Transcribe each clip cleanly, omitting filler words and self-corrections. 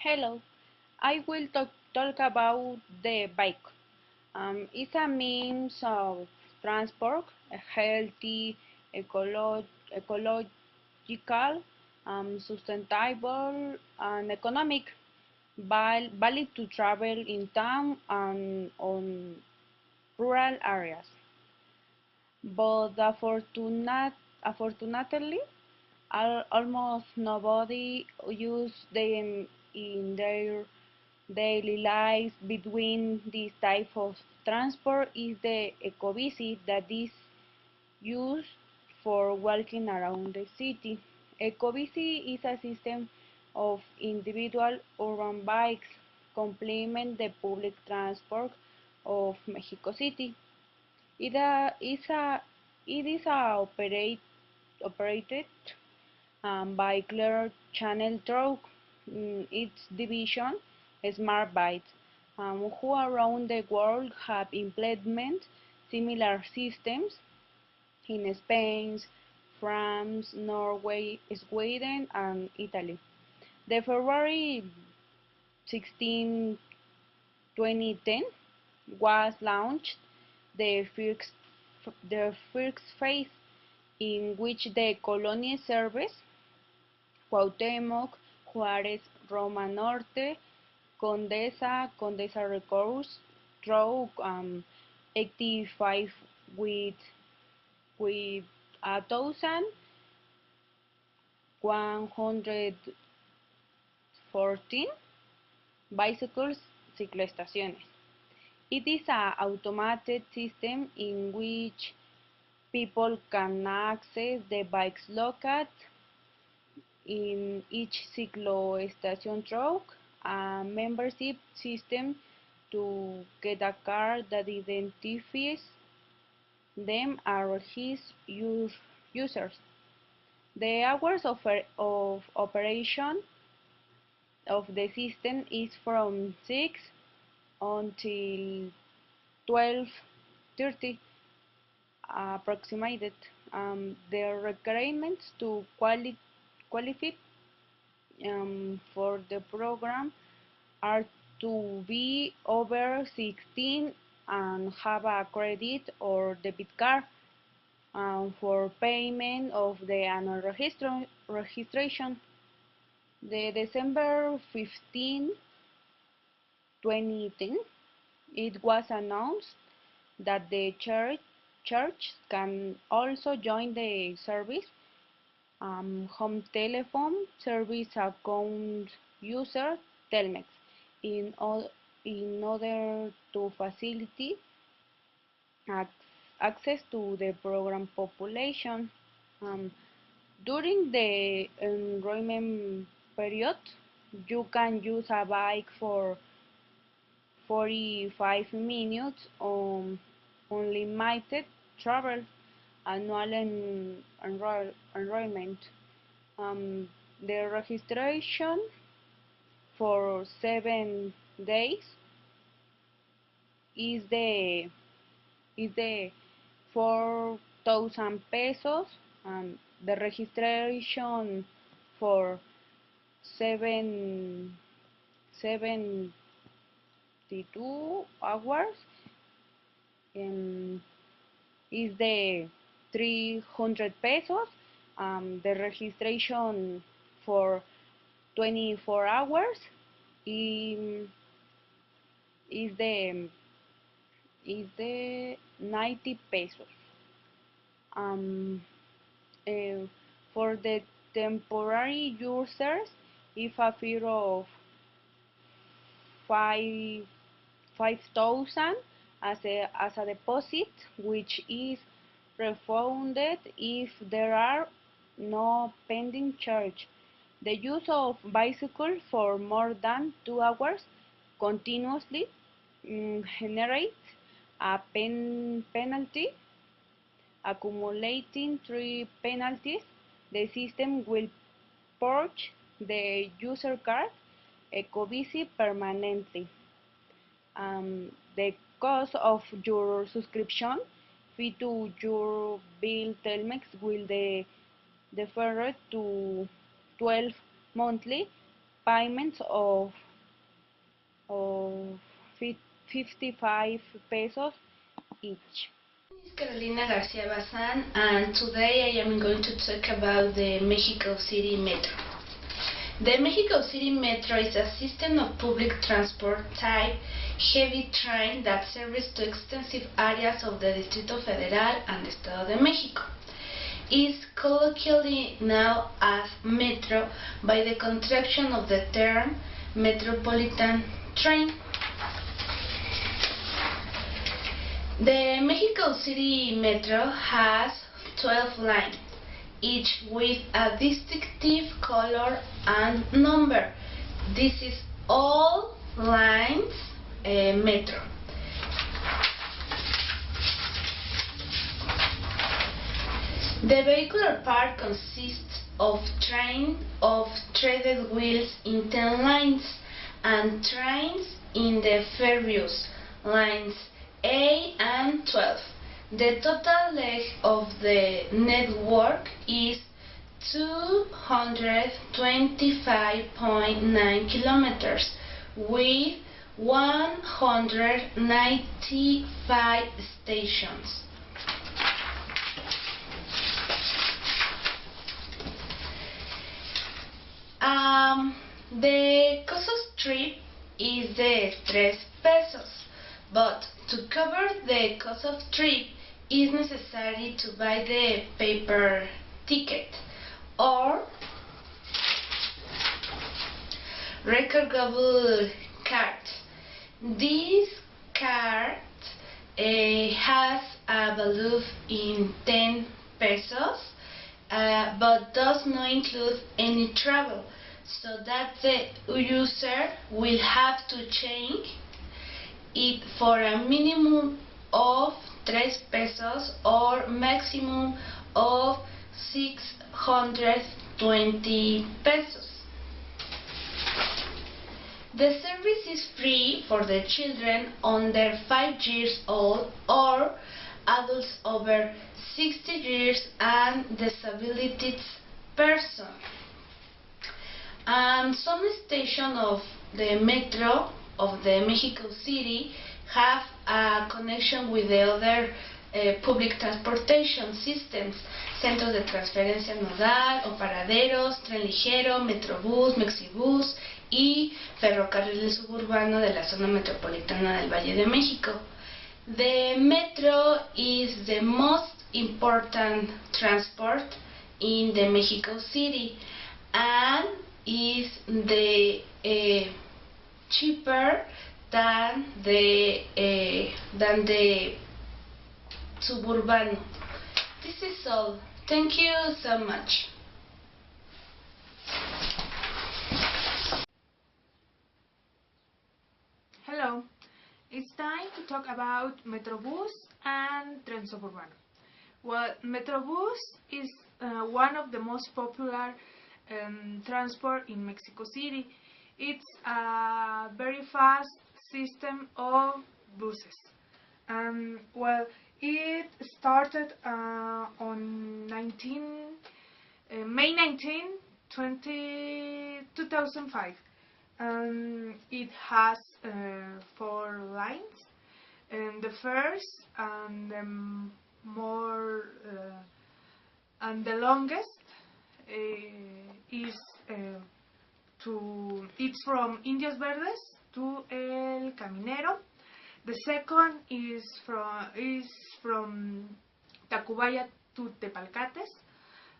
Hello, I will talk about the bike. It's a means of transport, a healthy, ecological, sustainable, and economic, valid to travel in town and on rural areas. But unfortunately, almost nobody uses them in their daily lives. Between this type of transport is the ecobici that is used for walking around the city. Ecobici is a system of individual urban bikes complement the public transport of Mexico City. It is operated by Clear Channel through its division, Smart Bytes, who around the world have implemented similar systems in Spain, France, Norway, Sweden, and Italy. The February 16, 2010 was launched the first, the first phase in which the colony service Cuauhtémoc, Juárez, Roma Norte, Condesa Recourse through 85 with 1,114 bicycles cicloestaciones. It is an automated system in which people can access the bikes located in each ciclo-station through a membership system to get a card that identifies them as his users. The hours of operation of the system is from 6 until 12:30 approximated. The requirements to qualify for the program are to be over 16 and have a credit or debit card for payment of the annual registration. The December 15, 2010, it was announced that the church can also join the service. Home telephone service account user Telmex in, in order to facilitate access to the program population. Um, During the enrollment period, you can use a bike for 45 minutes on unlimited travel, annual enrollment. Um, the registration for 7 days is the 4,000 pesos, and the registration for 72 hours um, is the 300 pesos. The registration for 24 hours is, is the is the 90 pesos. Um, uh, for the temporary users, if a fee of 5 5,000 as a deposit, which is refunded if there are no pending charge. The use of bicycle for more than 2 hours continuously generates a penalty. Accumulating 3 penalties, the system will purge the user card Ecobici permanently. The cost of your subscription fee to your bill Telmex will defer to 12 monthly payments of 55 pesos each. Is Carolina Garcia Bazan, and today I am going to talk about the Mexico City Metro. The Mexico City Metro is a system of public transport type heavy train that serves to extensive areas of the Distrito Federal and the Estado de Mexico. It is colloquially known as Metro by the contraction of the term metropolitan train. The Mexico City Metro has 12 lines, each with a distinctive color and number. This is all lines metro. The vehicular part consists of trains of threaded wheels in 10 lines and trains in the various lines A and 12. The total length of the network is 225.9 kilometers with 195 stations. The cost of trip is the 3 pesos, but to cover the cost of trip is necessary to buy the paper ticket or recargable card. This card has a value in 10 pesos, but does not include any travel, so that the user will have to change it for a minimum of 3 pesos or maximum of 620 pesos. The service is free for the children under 5 years old or adults over 60 years and disabilities person. Some stations of the metro of the Mexico City have a connection with the other public transportation systems, centros de transferencia nodal o paraderos, tren ligero, metrobús, mexibús y ferrocarril suburbano de la zona metropolitana del Valle de México. The metro is the most important transport in the Mexico City and is the cheaper than the suburbano. This is all. Thank you so much. Hello, it's time to talk about Metrobús and Tren Suburbano. Well, Metrobús is one of the most popular transport in Mexico City. It's a very fast system of buses. Well, it started on May 19, 2005. It has 4 lines. And the first and the longest it's from Indios Verdes to El Caminero. The second is from Tacubaya to Tepalcates.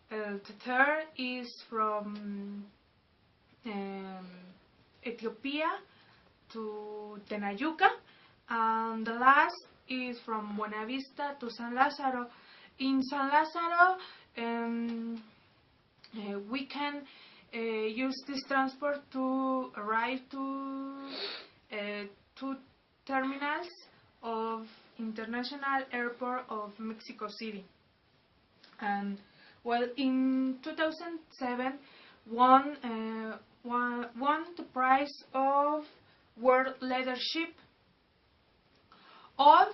The third is from Ethiopia to Tenayuca, and the last is from Buenavista to San Lázaro. In San Lázaro, we can use this transport to arrive to 2 terminals of International Airport of Mexico City. And well, in 2007, won the prize of World Leadership. All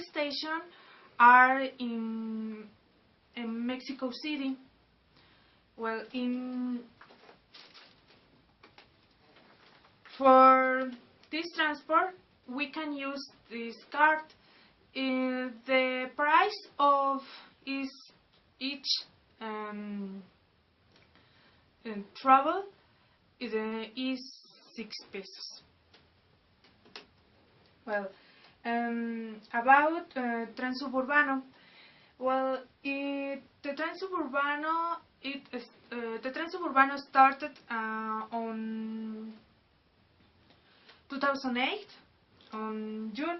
stations are in Mexico City. Well, in For this transport, we can use this card. The price of each travel is 6 pesos. Well, about Transuburbano. Well, the Transuburbano started on 2008 on June.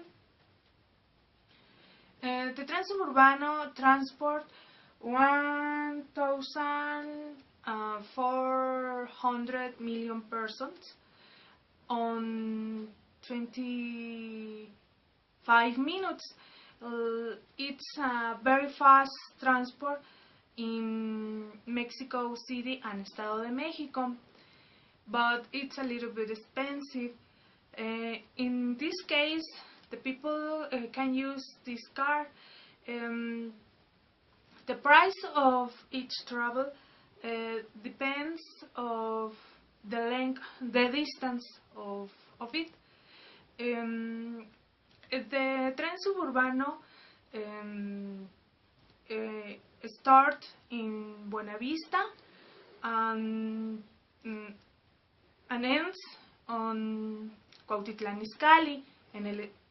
The Transuburbano transport 1,400 million persons on 25 minutes. It's a very fast transport in Mexico City and Estado de Mexico, but it's a little bit expensive. In this case, the people can use this card. The price of each travel depends of the length, the distance of it. The Tren Suburbano start in Buenavista and ends on Cuautitlán Izcalli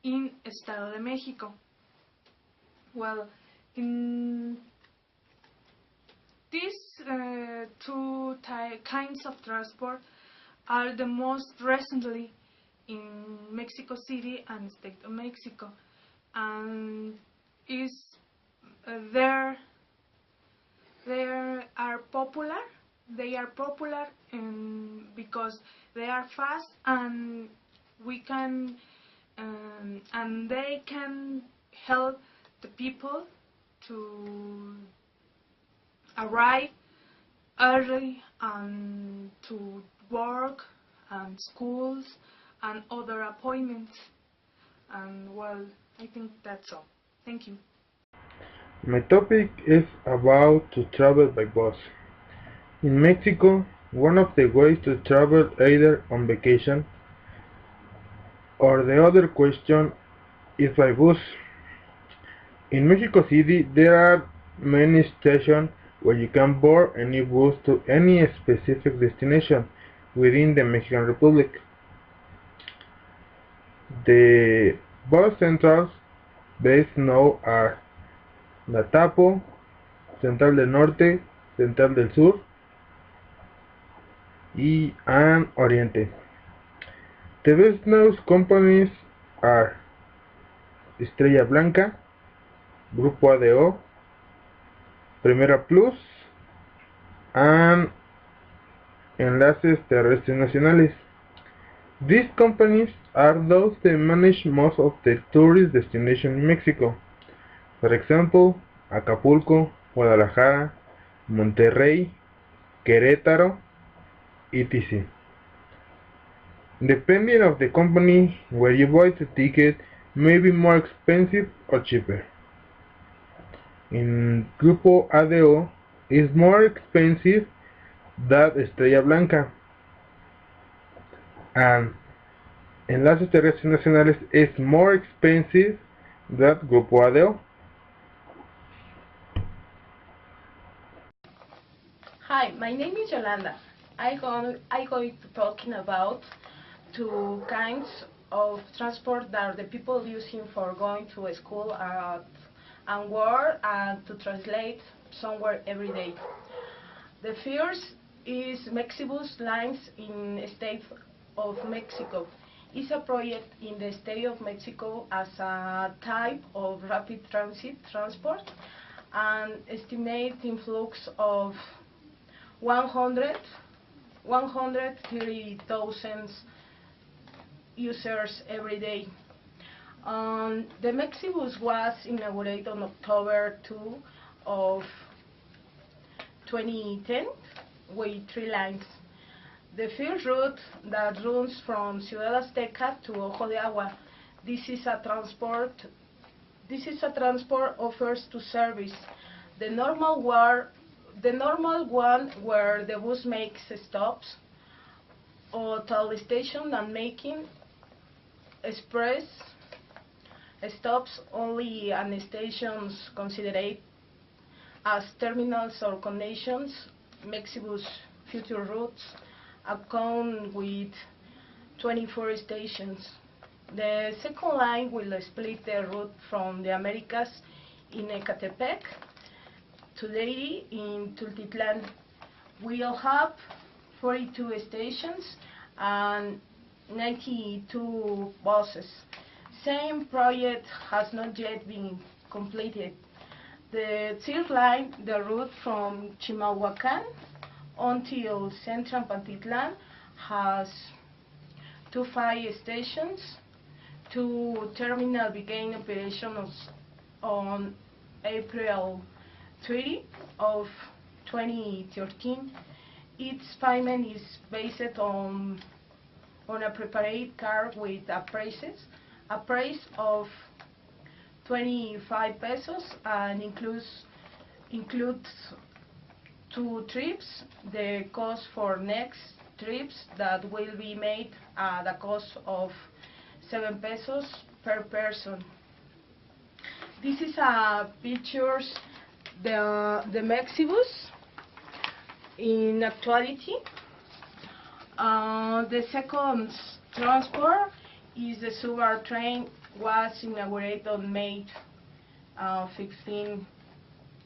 in Estado de México. Well, in these two kinds of transport are the most recently in Mexico City and State of Mexico, and is they are popular. They are popular because they are fast and we can and they can help the people to arrive early and to work and schools and other appointments. And well, I think that's all. Thank you. My topic is about to travel by bus. In Mexico, one of the ways to travel either on vacation or the other question is by bus. In Mexico City, there are many stations where you can board any bus to any specific destination within the Mexican Republic. The bus centrals best known are La Tapo, Central del Norte, Central del Sur, and Oriente. The best known companies are Estrella Blanca, Grupo ADO, Primera Plus, and Enlaces Terrestres Nacionales. These companies are those that manage most of the tourist destinations in Mexico. For example, Acapulco, Guadalajara, Monterrey, Querétaro, etc. Depending on the company where you buy the ticket may be more expensive or cheaper. In Grupo ADO is more expensive than Estrella Blanca, and Enlaces Terrestres Nacionales is more expensive than Grupo ADO. Hi, my name is Yolanda. I'm going to talking about two kinds of transport that the people using for going to a school and work and to translate somewhere every day. The first is Mexibus lines in the state of Mexico. It's a project in the state of Mexico as a type of rapid transit transport and estimate influx of 130,000 users every day. The Mexibus was inaugurated on October 2 of 2010 with 3 lines. The first route that runs from Ciudad Azteca to Ojo de Agua. This is a transport offers two service. The normal one where the bus makes stops or toll station and making express stops only on stations considered as terminals or connections. Mexibus future routes account with 24 stations. The second line will split the route from the Americas in Ecatepec to Leyte in Tultitlán. We'll have 42 stations and 92 buses. Same project has not yet been completed. The third line, the route from Chimalhuacán until Central Pantitlán, has 25 stations. Two terminal began operations on April 30 of 2013. Its payment is based on a prepaid card with a price of 25 pesos and includes two trips. The cost for next trips that will be made at a cost of 7 pesos per person. This is a pictures the Mexibus in actuality. The second transport is the Subar train, was inaugurated on May 15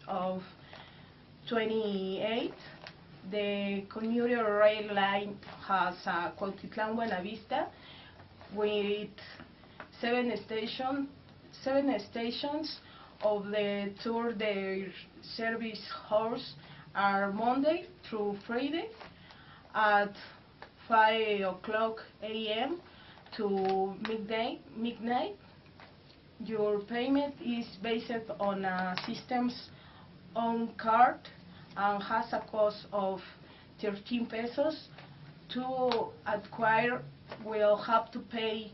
of 28. The commuter rail line has a Cuautitlán Buenavista with 7 stations of the tour. Their service hours are Monday through Friday at 5 a.m. to midnight. Your payment is based on a system's own card and has a cost of 13 pesos. To acquire, will have to pay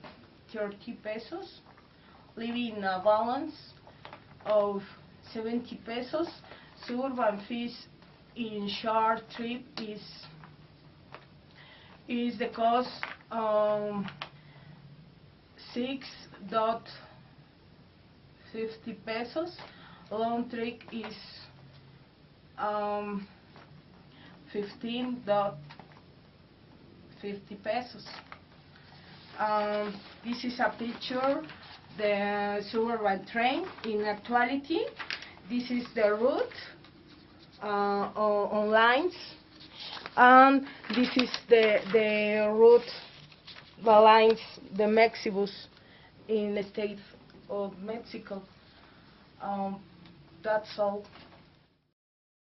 30 pesos, leaving a balance of 70 pesos. Suburban fees in short trip is the cost 6.50 pesos. Long trip is 15.50 pesos. This is a picture the suburban train in actuality. This is the route on lines, and this is the route, the lines, the Mexibus in the state of Mexico. That's all.